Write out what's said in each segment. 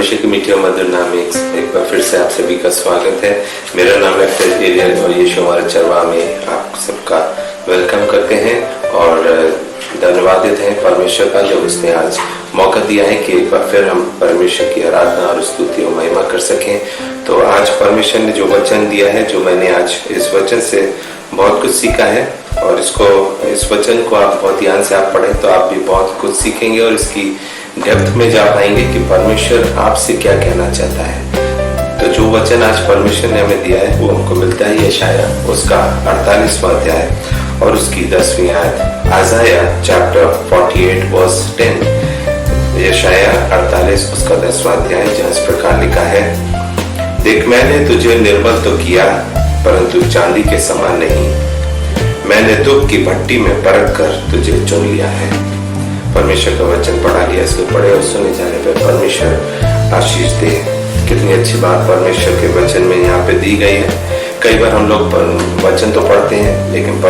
परमेश्वर की मीठी और मधुर नाम में एक बार फिर से आप सभी का स्वागत है। मेरा नाम है एलियन और यीशु हमारे चरवाह में आप सबका वेलकम करते हैं और धन्यवादित हैं परमेश्वर का जो उसने आज मौका दिया है कि एक बार फिर हम परमेश्वर की आराधना और स्तुति और महिमा कर सकें। तो आज परमेश्वर ने जो वचन दिया है, जो मैंने आज इस वचन से बहुत कुछ सीखा है और इस वचन को आप बहुत ध्यान से आप पढ़ें तो आप भी बहुत कुछ सीखेंगे और इसकी डेप्थ में जा पाएंगे कि परमेश्वर आपसे क्या कहना चाहता है। तो जो वचन आज परमेश्वर ने हमें दिया है वो हमको मिलता है यशाया उसका 48वां अध्याय और उसकी 10वीं आयत। Isaiah chapter 48 verse 10। यशाया 48 उसका 10वां अध्याय, जहाँ इस प्रकार लिखा है, देख मैंने तुझे निर्मल तो किया परंतु चांदी के समान नहीं, मैंने दुख की भट्टी में परख कर तुझे चुन लिया है। परमेश्वर का वचन पढ़ा लिया, इसको पढ़े और सुने जाने पर परमेश्वर आशीष दे। कितनी अच्छी बात परमेश्वर के वचन में यहाँ पे दी गई है। कई बार हम लोग वचन तो पढ़ते हैं लेकिन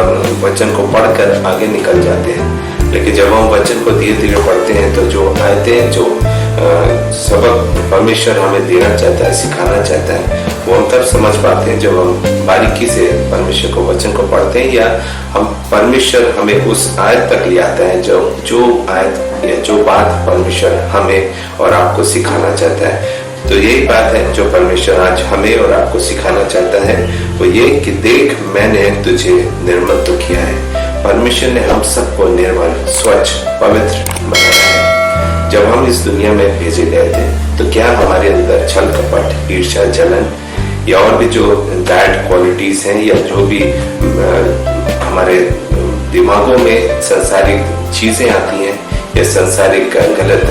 वचन को पढ़कर आगे निकल जाते हैं, लेकिन जब हम वचन को धीरे धीरे पढ़ते हैं तो जो आयतें जो सबक परमेश्वर हमें देना चाहता है, सिखाना चाहता है, वो हम तब समझ पाते हैं जब हम बारीकी से परमेश्वर को वचन को पढ़ते हैं या हम परमेश्वर हमें उस आयत तक ले आता है जो आयत या जो बात परमेश्वर हमें और आपको सिखाना चाहता है। तो यही बात है जो परमेश्वर आज हमें और आपको सिखाना चाहता है, वो ये कि देख मैंने तुझे निर्मल तो किया है। परमेश्वर ने हम सबको निर्मल, स्वच्छ, पवित्र बनाया है। जब हम इस दुनिया में भेजे गए थे तो क्या हमारे अंदर छल कपट, ईर्ष्या, जलन या और भी जो बैड क्वालिटीज हैं या जो भी हमारे दिमागों में सांसारिक चीजें आती हैं या सांसारिक गलत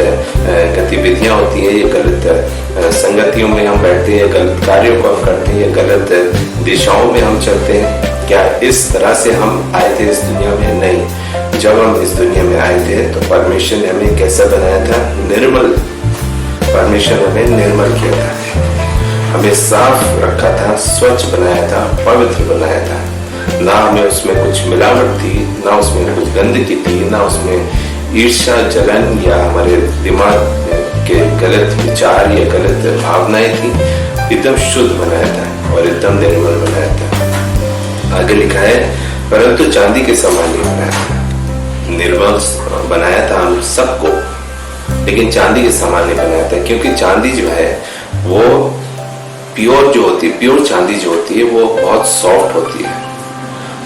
गतिविधियां होती हैं या गलत संगतियों में हम बैठते हैं, गलत कार्यों को हम करते हैं या गलत दिशाओं में हम चलते हैं, क्या इस तरह से हम आए थे इस दुनिया में? नहीं। जब हम इस दुनिया में आए थे तो परमेश्वर ने हमें कैसा बनाया था? निर्मल। परमेश्वर ने हमें निर्मल किया था, हमें साफ रखा था, स्वच्छ बनाया था, पवित्र बनाया था। ना हमें उसमें कुछ मिलावट थी, ना उसमें कुछ गंदगी थी, ना उसमें ईर्ष्या, जलन या हमारे दिमाग के गलत विचार या गलत भावनाएं थी। एकदम शुद्ध बनाया था और एकदम निर्मल बनाया था। आगे लिखा है, परंतु चांदी के समान नहीं बनाया था। निर्मल बनाया था हम सबको, लेकिन चांदी के समान नहीं बनाया था, क्योंकि चांदी जो है वो प्योर जो होती है, प्योर चांदी जो होती है वो बहुत सॉफ्ट होती है।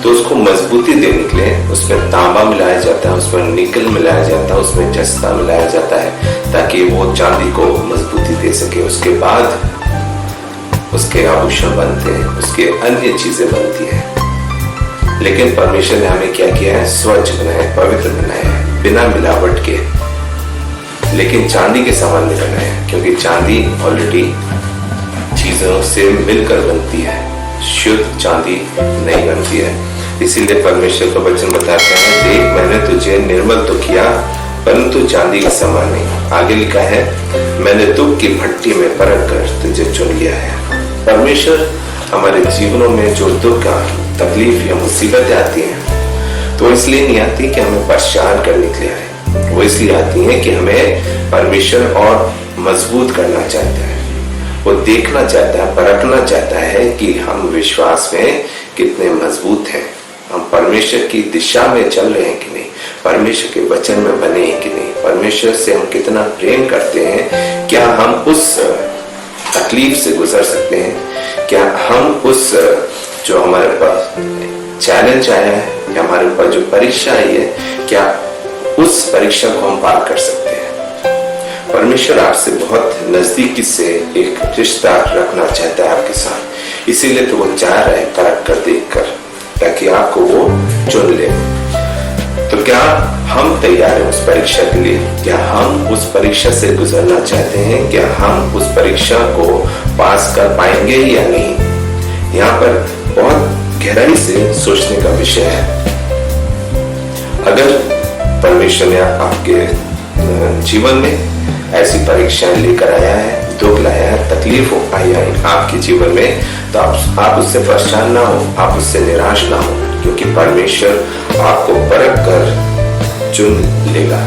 तो उसको मजबूती देने के लिए उसमें तांबा मिलाया जाता है, उसमें निकल मिलाया जाता है, उसमें जस्ता मिलाया जाता है ताकि वो चांदी को मजबूती दे सके। उसके बाद उसके आभूषण बनते हैं, उसके अन्य चीजें बनती हैं। लेकिन परमेश्वर ने हमें क्या किया है? स्वच्छ बनाया है, पवित्र बनाया है, बिना मिलावट के। लेकिन चांदी के समान नहीं बनाया है, क्योंकि चांदी ऑलरेडी चीजों से मिलकर बनती है, शुद्ध चांदी नहीं बनती है। इसीलिए परमेश्वर का वचन बताता है, देख मैंने तुझे निर्मल तो किया परंतु चांदी के समान नहीं। आगे लिखा है, मैंने दुख की भट्टी में परख कर तुझे चुन लिया है। परमेश्वर हमारे जीवनों में जो दुख, तकलीफ या मुसीबतें आती हैं तो इसलिए नहीं आती कि हमें परेशान करने के लिए आए, वो इसलिए आती हैं कि हमें परमेश्वर और मजबूत करना चाहता है। वो देखना चाहता है, परखना चाहता है कि हम विश्वास में कितने मजबूत हैं, हम परमेश्वर की दिशा में चल रहे हैं कि नहीं, परमेश्वर के वचन में बने हैं कि नहीं, परमेश्वर से हम कितना प्रेम करते हैं, क्या हम उस तकलीफ से गुजर सकते हैं, क्या हम उस जो हमारे पास चैलेंज आया है या हमारे पास जो परीक्षा आई है, क्या उस परीक्षा को हम पार कर सकते हैं। परमेश्वर आपसे बहुत नजदीकी से एक रिश्ता रखना चाहता है आपके साथ, इसीलिए तो वो चाह रहा है परख कर, देख कर, ताकि आपको वो चुन ले। तो क्या हम तैयार हैं उस परीक्षा के लिए? क्या हम उस परीक्षा से गुजरना चाहते हैं? क्या हम उस परीक्षा को पास कर पाएंगे या नहीं? यहाँ पर बहुत गहराई से सोचने का विषय है। अगर परमेश्वर ने आपके जीवन में ऐसी परीक्षाएं लेकर आया है, दुख लाया है, तकलीफ आई है आपके जीवन में, तो आप उससे परेशान ना हो, आप उससे निराश ना हो, क्योंकि परमेश्वर आपको परख कर चुन लेगा।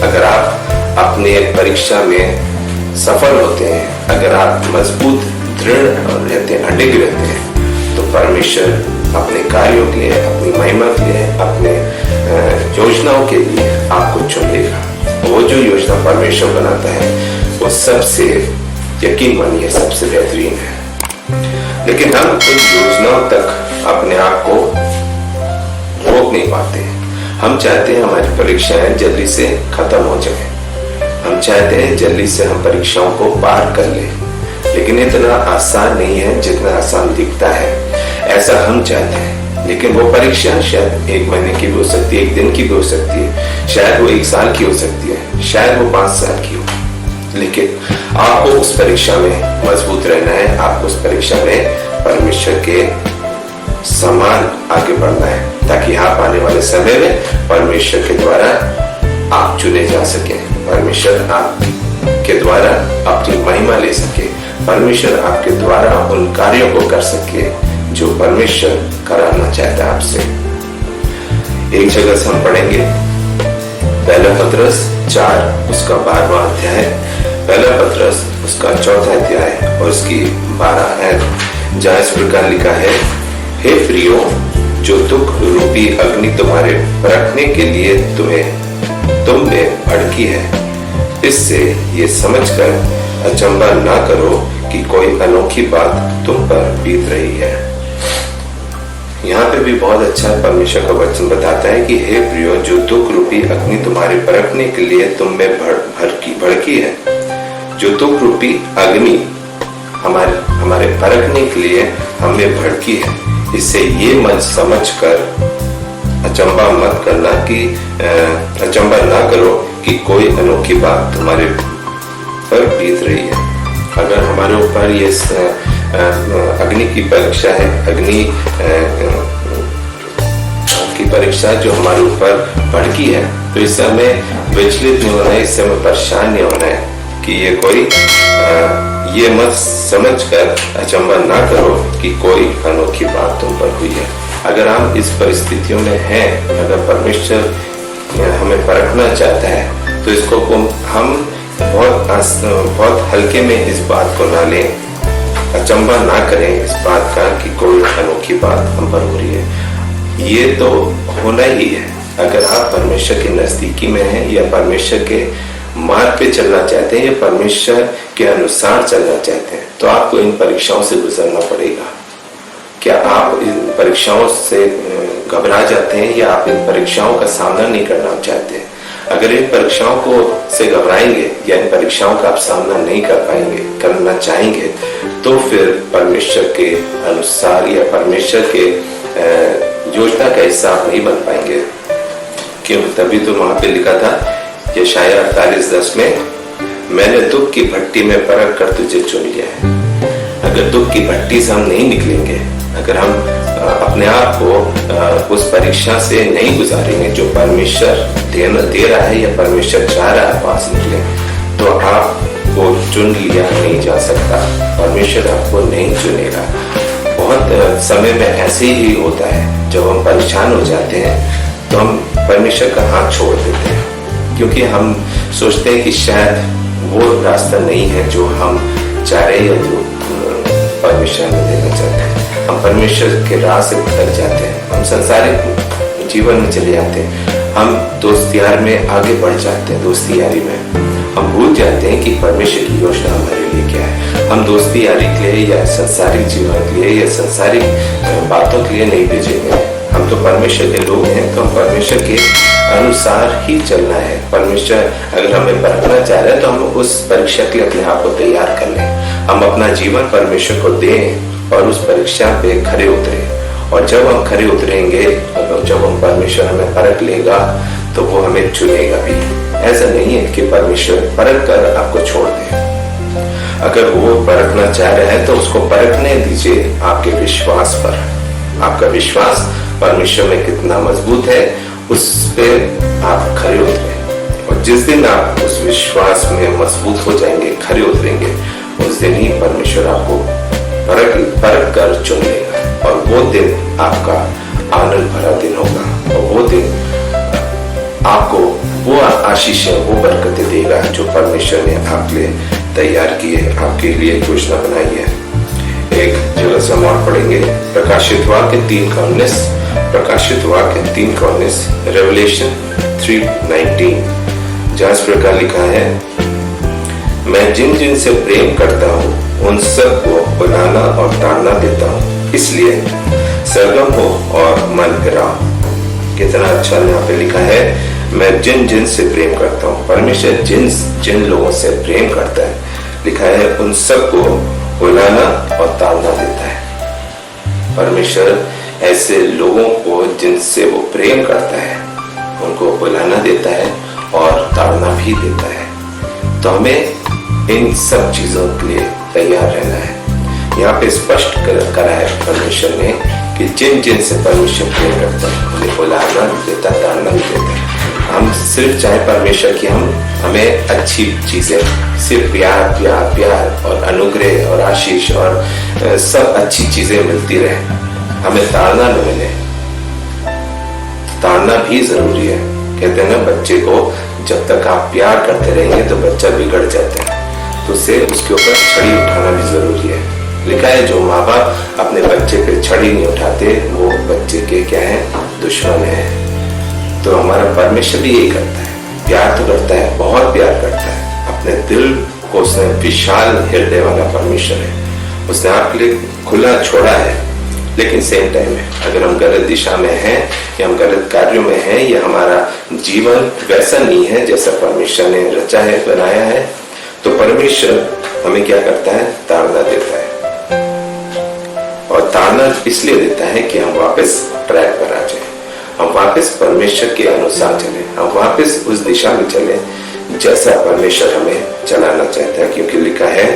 अगर आप अपने परीक्षा में सफल होते हैं, अगर आप मजबूत दृढ़ रहते हैं, अडिग रहते हैं, तो परमेश्वर अपने कार्यों के लिए, अपनी महिमा के लिए, अपने योजनाओं के लिए आपको चुनेगा। वो जो योजना परमेश्वर बनाता है वो सबसे, यकीन मानिए, सबसे बेहतरीन है। लेकिन हम इन योजनाओं तक अपने आप को रोक नहीं पाते। हम चाहते हैं हमारी परीक्षाएं जल्दी से खत्म हो जाए, हम चाहते हैं जल्दी से हम परीक्षाओं को पार कर लें, लेकिन इतना आसान नहीं है जितना आसान दिखता है। ऐसा हम चाहते हैं, लेकिन वो परीक्षा शायद 1 महीने की भी हो सकती है, 1 दिन की भी हो सकती है, शायद वो 1 साल की हो सकती है, शायद वो 5 साल की हो। लेकिन आपको उस परीक्षा में मजबूत रहना है, आपको उस परीक्षा में परमेश्वर के समान आगे बढ़ना है, ताकि आप आने वाले समय में परमेश्वर के द्वारा आप चुने जा सके, परमेश्वर आपके द्वारा अपनी महिमा ले सके, परमेश्वर आपके द्वारा उन कार्यों को कर सके जो परमेश्वर कराना चाहता है आपसे। एक जगह से हम पढ़ेंगे पहला पतरस 4 उसका 12वां अध्याय, पहला पतरस उसका 4था अध्याय और उसकी 12 आयत, जहाँ इस प्रकार लिखा है, हे प्रियो, जो दुख रूपी अग्नि तुम्हारे परखने के लिए तुम में भड़की है, इससे ये समझकर अचंभा ना करो कि कोई अनोखी बात तुम पर बीत रही है। यहाँ पे भी बहुत अच्छा परमेश्वर का वचन बताता है कि हे प्रियो, जो दुख रूपी अग्नि तुम्हारे परखने के लिए तुम में भड़की है। जो दुख रूपी अग्नि हमारे परखने के लिए हमें भड़की है, इससे ये मत समझ कर अचंभा मत करना कि अचंभा ना करो कि कोई अनोखी बात तुम्हारे पर बीत रही है। अगर हमारे ऊपर ये अग्नि की परीक्षा है, अग्नि की परीक्षा जो हमारे ऊपर भड़की है, तो इस समय विचलित नहीं होना है, इस समय परेशान नहीं होना है कि ये कोई ये मत समझकर अचंभा ना करो कि कोई अनोखी बात तुम पर हुई है। अगर हम इस परिस्थितियों में हैं, अगर परमेश्वर हमें परखना चाहता है, तो इसको हम बहुत हल्के में इस बात को ना लें, अचंभा ना करें इस बात का कि कोई अनोखी बात हम पर हो रही है। ये तो होना ही है। अगर आप परमेश्वर के नजदीकी में हैं या परमेश्वर के मार्ग पे चलना चाहते हैं या परमेश्वर के अनुसार चलना चाहते हैं, तो आपको इन परीक्षाओं से गुजरना पड़ेगा। क्या आप इन परीक्षाओं से घबरा जाते हैं या आप इन परीक्षाओं का सामना नहीं करना चाहते? अगर इन परीक्षाओं को से घबराएंगे या इन परीक्षाओं का आप सामना नहीं कर पाएंगे, करना चाहेंगे, तो फिर परमेश्वर के अनुसार या परमेश्वर के योजना का हिस्सा आप नहीं बन पाएंगे। क्यों? तभी तो वहां पे लिखा था यशायाह 48:10 में, मैंने दुख की भट्टी में परख कर तुझे चुन लिया है। अगर दुख की भट्टी से हम नहीं निकलेंगे, अगर हम अपने आप को उस परीक्षा से नहीं गुजारेंगे जो परमेश्वर दे रहा है या परमेश्वर चाह रहा है पास निकले, तो आपको चुन लिया नहीं जा सकता, परमेश्वर आपको नहीं चुनेगा। बहुत समय में ऐसे ही होता है, जब हम परेशान हो जाते हैं तो हम परमेश्वर का हाथ छोड़ देते हैं, क्योंकि हम सोचते हैं कि शायद वो रास्ता नहीं है जो हम चाह रहे हैं, जो परमेश्वर में देना चाहते हैं। हम परमेश्वर के राह से भटक जाते हैं, हम संसारिक जीवन में चले जाते हैं, हम दोस्त यार में आगे बढ़ जाते हैं, दोस्ती यारी में हम भूल जाते हैं कि परमेश्वर की योजना हमारे लिए क्या है। हम दोस्ती यारी के लिए या संसारिक जीवन के लिए या संसारिक बातों के लिए नहीं भेजेंगे। हम तो परमेश्वर के लोग हैं, तो हम परमेश्वर के अनुसार ही चलना है। परमेश्वर अगर हमें परखना चाह रहे हैं, तो हम उस परीक्षा के लिए अपने आप को तैयार कर लें, हम अपना जीवन परमेश्वर को दें और उस परीक्षा पे खरे उतरें। और जब हम खरे उतरेंगे, जब हम परमेश्वर हमें परख लेगा, तो वो हमें चुनेगा भी। ऐसा नहीं है कि परमेश्वर परख कर आपको छोड़ दे। अगर वो परखना चाह रहा है तो उसको परखने दीजिए आपके विश्वास पर। आपका विश्वास परमेश्वर में कितना मजबूत है, उस पे आप खरे उतरें। और जिस दिन आप उस विश्वास में मजबूत हो जाएंगे, खरे उतरेंगे, उस दिन ही परमेश्वर आपको परख कर चुन लेगा। और वो दिन आपका आनंद भरा दिन होगा, और वो दिन आपको वो आशीष, वो बरकतें देगा जो परमेश्वर ने आपके लिए तैयार की है, आपके लिए योजना बनाई है। एक जगह से हम और पढ़ेंगे, प्रकाशित वाक्य 3:19, प्रकाशित वाक्य 3:19, रेवलेशन 3:19, जहाँ इस प्रकार लिखा है, मैं जिन जिन से प्रेम करता हूँ उन सब को बुलाना और ताड़ना देता हूँ, इसलिए सरगम हो और मन फिराओ। कितना अच्छा यहाँ पे लिखा है, मैं जिन जिन से प्रेम करता हूँ। परमेश्वर जिन जिन लोगों से प्रेम करता है, लिखा है उन सबको बुलाना और ताड़ना देता है। परमेश्वर ऐसे लोगों को जिनसे वो प्रेम करता है उनको बुलाना देता है और ताड़ना भी देता है। तो हमें इन सब चीजों के लिए तैयार रहना है। यहाँ पे स्पष्ट करा है परमेश्वर ने कि जिन जिन से परमेश्वर प्रेम करता है उन्हें बुलाना भी देता, ताड़ना भी देता है। हम सिर्फ चाहे परमेश्वर की हमें अच्छी चीजें, सिर्फ प्यार प्यार प्यार और अनुग्रह और आशीष और सब अच्छी चीजें मिलती रहे, हमें ताड़ना न मिले। ताड़ना भी जरूरी है। कहते हैं ना, बच्चे को जब तक आप प्यार करते रहेंगे तो बच्चा बिगड़ जाता है, तो उसे उसके ऊपर छड़ी उठाना भी जरूरी है। लिखा है, जो माँ बाप अपने बच्चे पे छड़ी नहीं उठाते वो बच्चे के क्या है, दुश्मन है। तो हमारा परमेश्वर भी यही करता है, प्यार तो करता है, बहुत प्यार करता है। अपने दिल को उसने विशाल हृदय वाला परमेश्वर है, उसने आपके लिए खुला छोड़ा है। लेकिन सेम टाइम में अगर हम गलत दिशा में हैं या हम गलत कार्यों में हैं या हमारा जीवन वैसा नहीं है जैसा परमेश्वर ने रचा है, बनाया है, तो परमेश्वर हमें क्या करता है, ताड़ना देता है। और ताड़ना इसलिए देता है कि हम वापस ट्रैक पर आ जाए, हम वापस परमेश्वर के अनुसार चले, हम वापस उस दिशा में चले जैसा परमेश्वर हमें चलाना चाहता है। क्योंकि लिखा है,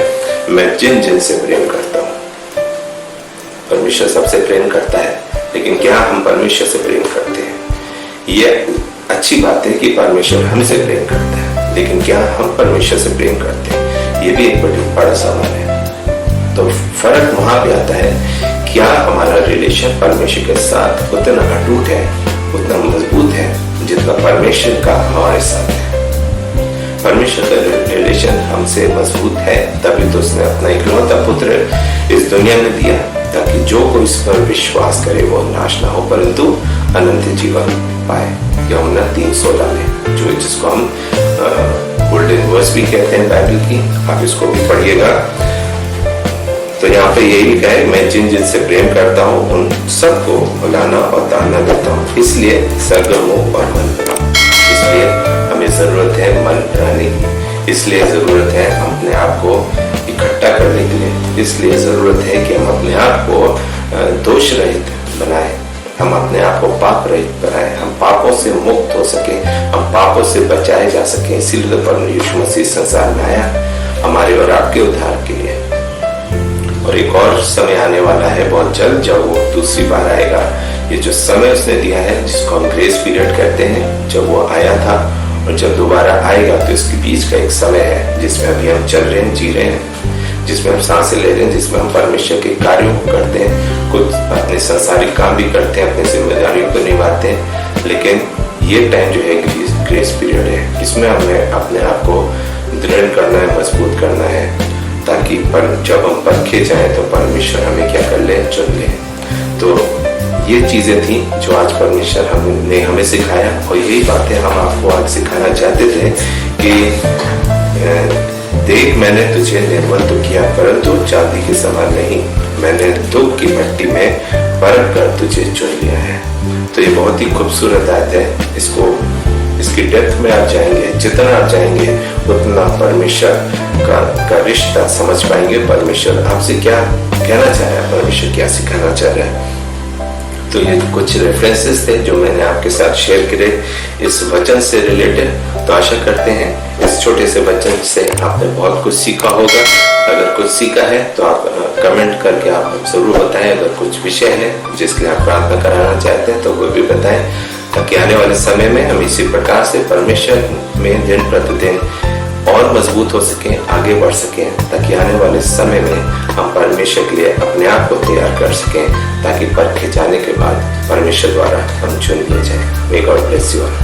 मैं जिन जिन से प्रेम करता हूँ। परमेश्वर सबसे प्रेम करता है, लेकिन क्या हम परमेश्वर से प्रेम करते हैं? ये अच्छी बात है कि परमेश्वर हमसे प्रेम करता है, लेकिन क्या हम परमेश्वर से प्रेम करते हैं? ये भी एक बड़ा सवाल है। तो फर्क वहां पे आता है, क्या हमारा रिलेशन परमेश्वर के साथ उतना अटूट है, उतना मजबूत है जितना परमेश्वर का हमारे साथ है। परमेश्वर का रिलेशन हमसे मजबूत है, तभी तो उसने अपना इकलौता पुत्र इस दुनिया में दिया, ताकि जो कोई इस पर विश्वास करे वो नाश ना हो परंतु अनंत जीवन पाए। यूहन्ना 3:16 में, जो जिसको हम गोल्डन वर्स भी कहते हैं बाइबल की, आप इसको भी पढ़िएगा। तो यहाँ पे यही लिखा है, मैं जिन जिन से प्रेम करता हूँ उन सबको बुलाना और ताड़ना देता हूँ, इसलिए सरगम हो और मन बनाओ। इसलिए हमें जरूरत है मन बनाने की, इसलिए जरूरत है हम अपने आप को इकट्ठा करने के लिए, इसलिए जरूरत है कि हम अपने आप को दोष रहित बनाए, हम अपने आप को पाप रहित बनाए, हम पापों से मुक्त हो सके, हम पापों से बचाए जा सके। इसीलिए तो प्रभु यीशु मसीह संसार में आया, हमारे और आपके उद्धार के लिए। और एक और समय आने वाला है बहुत जल्द, जब वो दूसरी बार आएगा। ये जो समय उसने दिया है, जिसको हम ग्रेस पीरियड कहते हैं, जब वो आया था और जब दोबारा आएगा, तो इसके बीच का एक समय है जिसमें अभी हम चल रहे हैं, जी रहे हैं, जिसमें हम सांसें ले रहे हैं, जिसमें हम परमेश्वर के कार्यों को करते हैं, कुछ अपने संसारिक काम भी करते हैं, अपनी जिम्मेदारियों को निभाते हैं। लेकिन ये टाइम जो है ग्रेस पीरियड है, इसमें हमें अपने आप को दृढ़ करना है, मजबूत करना है, ताकि जब हम परखे जाएं तो परमेश्वर हमें क्या कर ले, चुन ले। तो ये चीजें थी जो आज परमेश्वर हमने हमें सिखाया, और यही बातें हम आपको आज सिखाना चाहते थे कि देख, मैंने तुझे निर्मल तो किया, परंतु चांदी के समान नहीं, मैंने दुख की भट्टी में परख कर तुझे चुन लिया है। तो ये बहुत ही खूबसूरत आयत है। इसकी डेप्थ में आप जाएंगे, जितना आप जाएंगे उतना परमेश्वर का रिश्ता समझ पाएंगे। परमेश्वर आपसे क्या कहना चाह रहा है, परमेश्वर क्या सिखाना चाह रहा है। तो ये कुछ रेफरेंसेस थे जो मैंने आपके साथ शेयर करे इस वचन से रिलेटेड। तो आशा करते हैं इस छोटे से वचन से आपने बहुत कुछ सीखा होगा। अगर कुछ सीखा है तो आप कमेंट करके आप जरूर बताएं। अगर कुछ विषय है जिसके लिए आप प्रार्थना कराना चाहते हैं तो वो भी बताएं, ताकि आने वाले समय में हम इसी प्रकार से परमेश्वर में दिन प्रतिदिन और मजबूत हो सकें, आगे बढ़ सकें, ताकि आने वाले समय में हम परमेश्वर के लिए अपने आप को तैयार कर सकें, ताकि परखे जाने के बाद परमेश्वर द्वारा हम चुन लिए जाएं। May God bless you all.